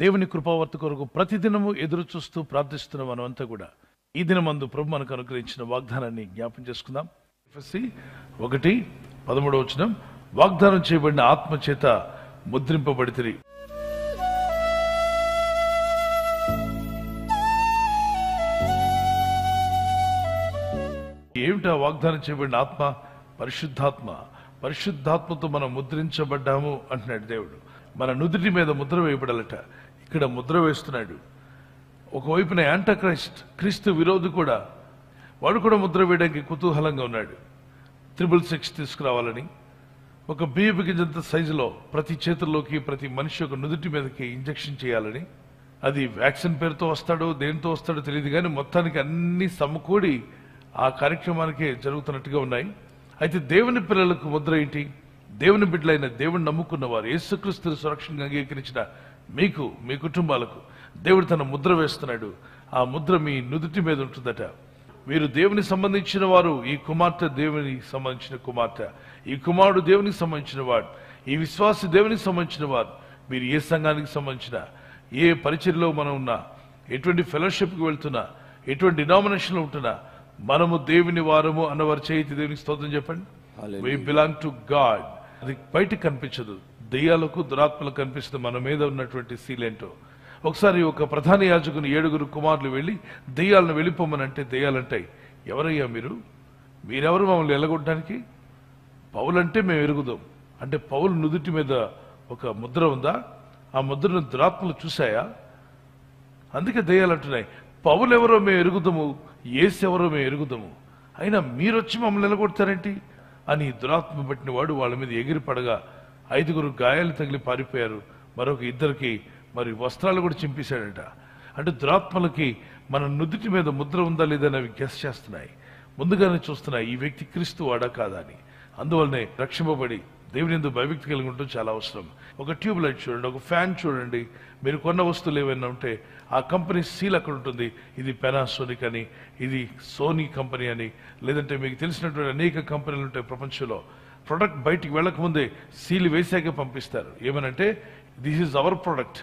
దేవుని కృపావర్త కొరకు ప్రతిదినము ఎదురు చూస్తూ ప్రార్థిస్తున్న మనమంతా కూడా ఈ దినమందు ప్రభు మనకు అనుగ్రహించిన వాగ్దానాన్ని జ్ఞాపం చేసుకుందాం. ఎఫెసీ 1:13 వాగ్దానం చేయబడిన ఆత్మ చేత ముద్రింపబడితిరి. ఏమిటా వాగ్దానం చేయబడిన ఆత్మ? పరిశుద్ధాత్మ. పరిశుద్ధాత్మతో మనం ముద్రించబడ్డాము అంటున్నాడు దేవుడు. మన నుదిటి మీద ముద్ర వేయబడాలట. ఇక్కడ ముద్ర వేస్తున్నాడు. ఒకవైపున యాంటక్రైస్ట్, క్రీస్తు విరోధి కూడా, వాడు కూడా ముద్ర వేయడానికి కుతూహలంగా ఉన్నాడు. 666 తీసుకురావాలని ఒక బియ్యపు గింజంత సైజులో ప్రతి చేతుల్లోకి, ప్రతి మనిషి ఒక నుదుటి మీదకి ఇంజెక్షన్ చేయాలని. అది వ్యాక్సిన్ పేరుతో వస్తాడో దేనితో వస్తాడో తెలియదు, కానీ మొత్తానికి అన్ని సమకూడి ఆ కార్యక్రమానికే జరుగుతున్నట్టుగా ఉన్నాయి. అయితే దేవుని పిల్లలకు ముద్ర ఏంటి? దేవుని బిడ్డలైన దేవుని నమ్ముకున్న వారు, యేసుక్రీస్తును సురక్షణగా అంగీకరించిన మీకు, మీ కుటుంబాలకు దేవుడు తన ముద్ర వేస్తున్నాడు. ఆ ముద్ర మీ నుదుటి మీద ఉంటుందట. వీరు దేవునికి సంబంధించిన వారు. ఈ కుమార్తె దేవునికి సంబంధించిన కుమార్తె, ఈ కుమారుడు దేవునికి సంబంధించిన వాడు, ఈ విశ్వాసి దేవునికి సంబంధించిన వారు. మీరు ఏ సంఘానికి సంబంధించిన, ఏ పరిచర్యలో మనం ఉన్నా, ఎటువంటి ఫెలోషిప్కి వెళ్తున్నా, ఎటువంటి డినామినేషన్లో ఉంటున్నా, మనము దేవుని వారము అన్నవారు చేతి దేవునికి స్తోత్రం చెప్పండి. We belong to God. అది బయటకు కనిపించదు, దెయ్యాలకు దురాత్మలకు కనిపిస్తుంది మన మీద ఉన్నటువంటి సీల్ ఏంటో. ఒకసారి ఒక ప్రధాన యాజకుని 7 కుమారులు వెళ్ళి దెయ్యాలను వెళ్ళిపోమనంటే దెయ్యాలంటాయి, ఎవరయ్యా మీరు? మీరెవరు మమ్మల్ని ఎలగొట్టడానికి? పౌలంటే మేము ఎరుగుదాం అంటే పౌలు నుదుటి మీద ఒక ముద్ర ఉందా? ఆ ముద్రను దురాత్మలు చూశాయా? అందుకే దెయ్యాలు అంటున్నాయి, పౌలు ఎవరో మేము ఎరుగుదాము, యేసు ఎవరో మేము ఎరుగుదాము, అయినా మీరొచ్చి మమ్మల్ని ఎలగొడతారేంటి అని దురాత్మ పట్టిన వాడు వాళ్ళ మీద ఎగిరి పడగా 5 గాయాలు తగిలి పారిపోయారు. మరొక 2 మరి వస్త్రాలు కూడా చింపేశాడట. అంటే దురాత్మలకి మన నుదుటి మీద ముద్ర ఉందా లేదా అని అవి గెస్ చేస్తున్నాయి, ముందుగానే చూస్తున్నాయి ఈ వ్యక్తి క్రీస్తు వాడా కాదా అని. అందువల్లనే రక్షింపబడి దేవుని యందు భయభక్తి కలిగి ఉండటం చాలా అవసరం. ఒక ట్యూబ్ లైట్ చూడండి, ఒక ఫ్యాన్ చూడండి, మీరు కొన్న వస్తువులు ఏమైనా ఉంటే ఆ కంపెనీ సీల్ అక్కడ ఉంటుంది. ఇది పెనాసోనిక్ అని, ఇది సోనీ కంపెనీ అని, లేదంటే మీకు తెలిసినటువంటి అనేక కంపెనీలు ఉంటాయి ప్రపంచంలో. ప్రొడక్ట్ బయటికి వెళ్ళకముందే సీల్ వేసాకే పంపిస్తారు. ఏమనంటే దిస్ ఈజ్ అవర్ ప్రొడక్ట్,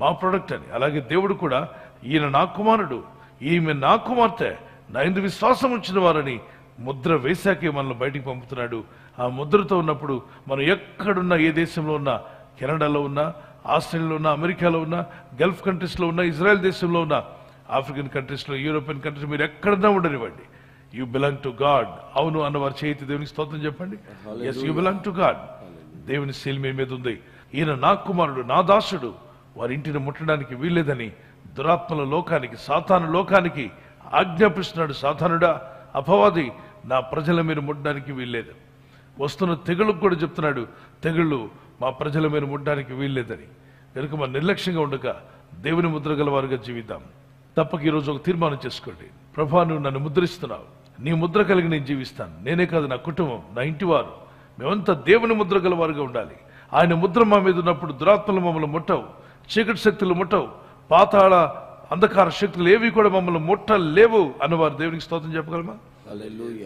మా ప్రొడక్ట్ అని. అలాగే దేవుడు కూడా ఈయన నా కుమారుడు, ఈమె నా కుమార్తె, నా యందు విశ్వాసం ఉంచిన వారని ముద్ర వేశాకే మనల్ని బయటికి పంపుతున్నాడు. ఆ ముద్రతో ఉన్నప్పుడు మనం ఎక్కడున్నా, ఏ దేశంలో ఉన్నా, కెనడాలో ఉన్నా, ఆస్ట్రేలియాలో ఉన్నా, అమెరికాలో ఉన్నా, గల్ఫ్ కంట్రీస్లో ఉన్నా, ఇజ్రాయెల్ దేశంలో ఉన్నా, ఆఫ్రికన్ కంట్రీస్లో, యూరోపియన్ కంట్రీస్, మీరు ఎక్కడన్నా ఉండనివ్వండి, యూ బిలాంగ్ టు గాడ్. అవును అన్నవారు చేతి దేవునికి స్తోత్రం చెప్పండి. Yes, you belong to God. దేవుని శీల్ మీ మీద ఉంది. ఈయన నా కుమారుడు, నా దాసుడు, వారి ఇంటిని ముట్టడానికి వీల్లేదని దురాత్మల లోకానికి, సాతాను లోకానికి ఆజ్ఞాపిస్తున్నాడు. సాతానుడా, అపవాది, నా ప్రజల మీరు ముట్టడానికి వీల్లేదు. వస్తున్న తెగుళ్ళకు కూడా చెప్తున్నాడు, తెగుళ్ళు మా ప్రజల మీద ముట్టడానికి వీల్లేదని. కనుక మన నిర్లక్ష్యంగా ఉండక దేవుని ముద్ర గలవారుగా జీవిద్దాం. తప్పక ఈరోజు ఒక తీర్మానం చేసుకోండి. ప్రభా, నువ్వు నన్ను ముద్రిస్తున్నావు, నీ ముద్ర కలిగి నేను జీవిస్తాను. నేనే కాదు, నా కుటుంబం, నా ఇంటి వారు, మేమంతా దేవుని ముద్ర గలవారుగా ఉండాలి. ఆయన ముద్ర మా మీద ఉన్నప్పుడు దురాత్మలు మమ్మల్ని ముట్టవు, చీకటి శక్తులు ముట్టవు, పాతాళ అంధకార శక్తులు ఏవి కూడా మమ్మల్ని ముట్టలేవు అన్నవారు దేవునికి స్తోత్రం చెప్పగలమా?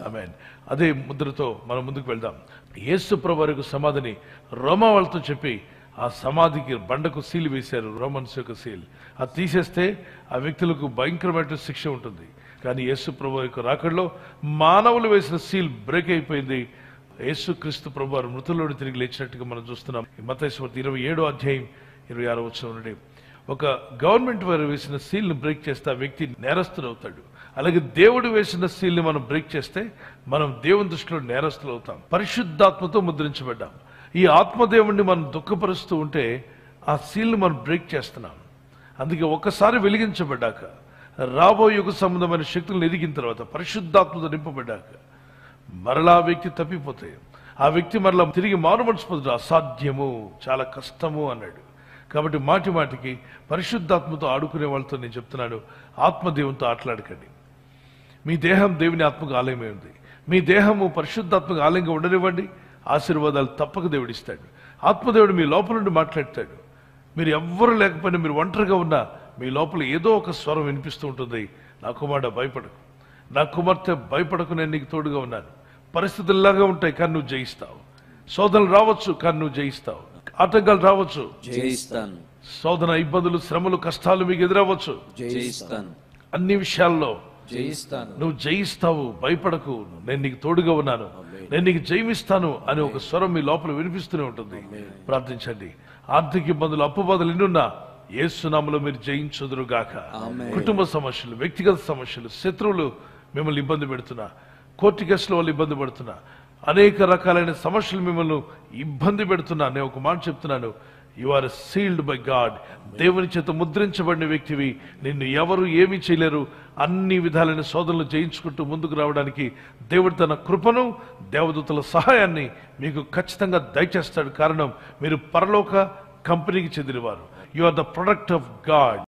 ఆమేన్. అదే ముద్రతో మనం ముందుకు వెళ్దాం. యేసు ప్రభువుకు సమాధిని రోమా వాళ్ళతో చెప్పి ఆ సమాధికి బండకు సీల్ వేశారు, రోమన్స్ యొక్క సీల్. అది తీసేస్తే ఆ వ్యక్తులకు భయంకరమైన శిక్ష ఉంటుంది. కానీ యేసు ప్రభు యొక్క రాకడలో మానవులు వేసిన సీల్ బ్రేక్ అయిపోయింది. యేసు క్రీస్తు ప్రభు వారు మృతుల్లోని తిరిగి లేచినట్టుగా మనం చూస్తున్నాం. మత్తయి సువార్త 27:26 నుండి ఒక గవర్నమెంట్ వారు వేసిన సీల్ని బ్రేక్ చేస్తే ఆ వ్యక్తి నేరస్తుడు అవుతాడు. అలాగే దేవుడు వేసిన సీల్ని మనం బ్రేక్ చేస్తే మనం దేవుని దృష్టిలో నేరస్తులు అవుతాం. పరిశుద్ధాత్మతో ముద్రించబడ్డాం. ఈ ఆత్మదేవుణ్ణి మనం దుఃఖపరుస్తూ ఉంటే ఆ సీల్ని మనం బ్రేక్ చేస్తున్నాం. అందుకే ఒక్కసారి వెలిగించబడ్డాక, రాబోయే యుగ సంబంధమైన శక్తులను ఎదిగిన తర్వాత, పరిశుద్ధాత్మతో నింపబడ్డాక మరలా ఆ వ్యక్తి తప్పిపోతాయి. ఆ వ్యక్తి మరలా తిరిగి మారు మనసు పొందడం అసాధ్యము, చాలా కష్టము అన్నాడు. కాబట్టి మాటి మాటికి పరిశుద్ధాత్మతో ఆడుకునే వాళ్ళతో నేను చెప్తున్నాను, ఆత్మదేవునితో ఆటలాడకండి. మీ దేహం దేవుని ఆత్మకు ఆలయమే ఉంది. మీ దేహము పరిశుద్ధాత్మకు ఆలయంగా ఉండనివ్వండి, ఆశీర్వాదాలు తప్పక దేవుడిస్తాడు. ఆత్మదేవుడు మీ లోపల నుండి మాట్లాడతాడు. మీరు ఎవ్వరు లేకపోయినా, మీరు ఒంటరిగా ఉన్నా మీ లోపల ఏదో ఒక స్వరం వినిపిస్తూ ఉంటుంది, నా కుమారుడా భయపడకు, నా కుమార్తె భయపడకు, నేను నీకు తోడుగా ఉన్నాను. పరిస్థితుల్లాగా ఉంటాయి కానీ నువ్వు జయిస్తావు. శోధనలు రావచ్చు కానీ నువ్వు జయిస్తావు. ఆటంకాలు రావచ్చు, జయిస్తాను. శోధన, ఇబ్బందులు, శ్రమలు, కష్టాలు మీకు ఎదురవ్వచ్చు. జయిస్తాను, అన్ని విషయాల్లో జయిస్తాను. నువ్వు జయిస్తావు, భయపడకు, నేను నీకు తోడుగా ఉన్నాను, నేను నీకు జయమిస్తాను అని ఒక స్వరం మీ లోపల వినిపిస్తూనే ఉంటుంది. ప్రార్థించండి. ఆర్థిక ఇబ్బందులు, అప్పు బాధలు ఎన్నున్నా యేసు నామములో మీరు జయించుదురుగాక. కుటుంబ సమస్యలు, వ్యక్తిగత సమస్యలు, శత్రువులు మిమ్మల్ని ఇబ్బంది పెడుతున్నా, కోర్టు కేసుల వల్ల ఇబ్బంది పడుతున్నా, అనేక రకాలైన సమస్యలు మిమ్మల్ని ఇబ్బంది పెడుతున్నా, నేను ఒక మాట చెప్తున్నాను, you are sealed by God. దేవుని చేత ముద్రించబడిన వ్యక్తివి. నిన్ను ఎవరు ఏమీ చేయలేరు. అన్ని విధాలైన శోధనలు జయించుకుంటూ ముందుకు రావడానికి దేవుడు తన కృపను, దేవదూతల సహాయాన్ని మీకు ఖచ్చితంగా దయచేస్తాడు. కారణం, మీరు పరలోక కంపెనీకి చెందినవారు. You are the product of God.